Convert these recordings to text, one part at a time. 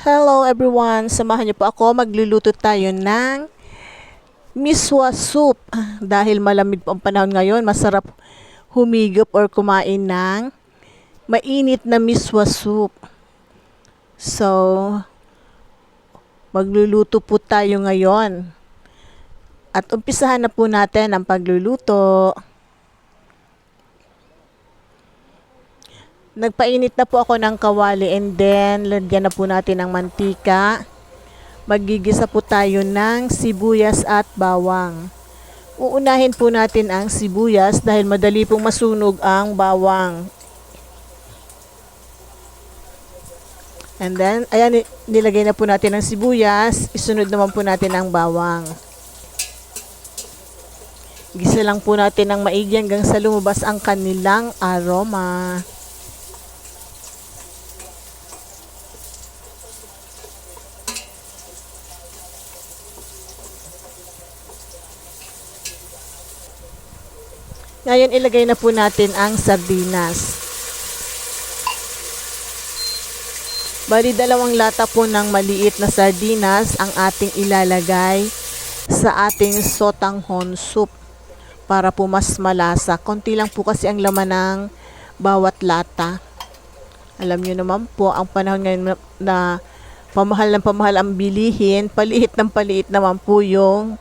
Hello everyone! Samahan niyo po ako. Magluluto tayo ng miswa soup. Dahil malamig po ang panahon ngayon, masarap humigop or kumain ng mainit na miswa soup. So, magluluto po tayo ngayon. At umpisahan na po natin ang pagluluto. Nagpainit na po ako ng kawali and then lagyan na po natin ng mantika. Maggigisa po tayo ng sibuyas at bawang. Uunahin po natin ang sibuyas dahil madali pong masunog ang bawang. And then, ayan, nilagay na po natin ang sibuyas. Isunod naman po natin ang bawang. Gisa lang po natin ng maigi hanggang sa lumabas ang kanilang aroma. Ngayon, ilagay na po natin ang sardinas. Bali, 2 lata po ng maliit na sardinas ang ating ilalagay sa ating sotanghon soup para po mas malasa. Konti lang po kasi ang laman ng bawat lata. Alam nyo naman po, ang panahon ngayon na pamahal ng pamahal ang bilihin, paliit ng paliit naman po yung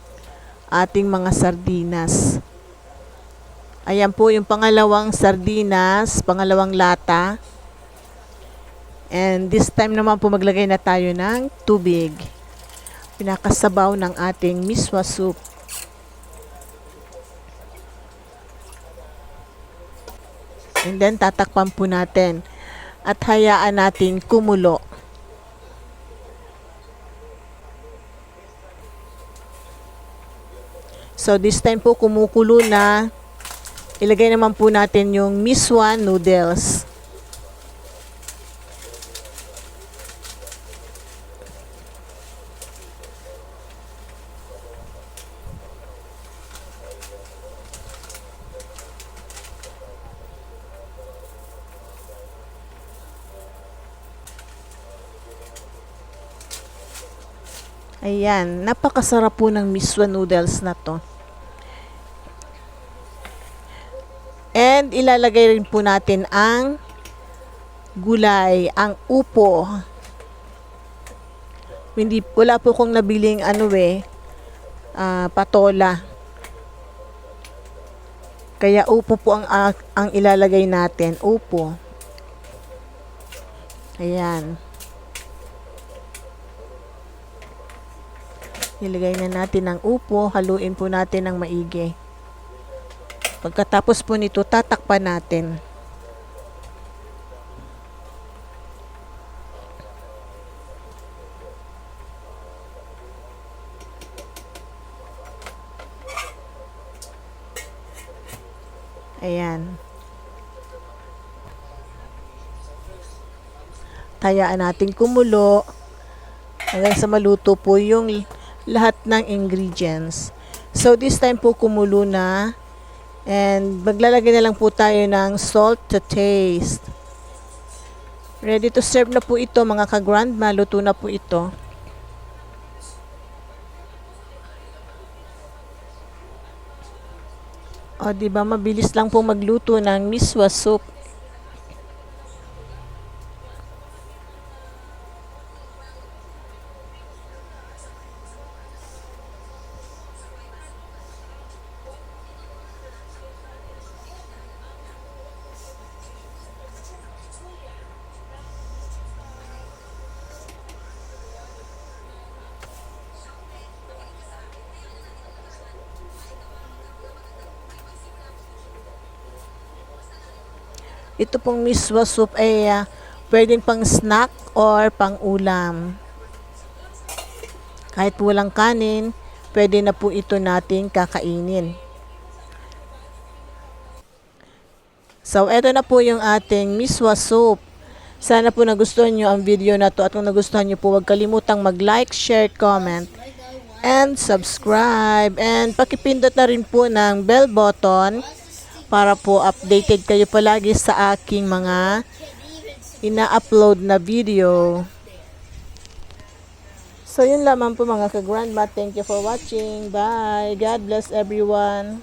ating mga sardinas. Ayan po yung pangalawang sardinas, pangalawang lata. And this time naman po maglagay na tayo ng tubig. Pinakasabaw ng ating miswa soup. And then tatakpan po natin at hayaan natin kumulo. So this time po kumukulo na. Ilagay naman po natin yung miswa noodles. Ayan, napakasarap po ng miswa noodles na to. And ilalagay rin po natin ang gulay, ang upo. Wala po kong nabiling patola. Kaya upo po ang ilalagay natin, upo. Ayan. Ilagay na natin ang upo, haluin po natin ng maigi. Pagkatapos po nito, tatakpan natin. Ayan. Tayaan natin kumulo hanggang sa maluto po yung lahat ng ingredients. So this time po kumulo na. And maglalagay na lang po tayo ng salt to taste. Ready to serve na po ito mga ka-grandma. Luto na po ito. O diba mabilis lang po magluto ng miswa soup. Ito pong miswa soup ay pwedeng pang snack or pang ulam. Kahit walang kanin, pwede na po ito natin kakainin. So, eto na po yung ating miswa soup. Sana po nagustuhan nyo ang video na to at kung nagustuhan nyo po, huwag kalimutang mag-like, share, comment, and subscribe. And pakipindot na rin po ng bell button para po updated kayo palagi sa aking mga ina-upload na video. So, yun lamang po mga ka-grandma. Thank you for watching. Bye. God bless everyone.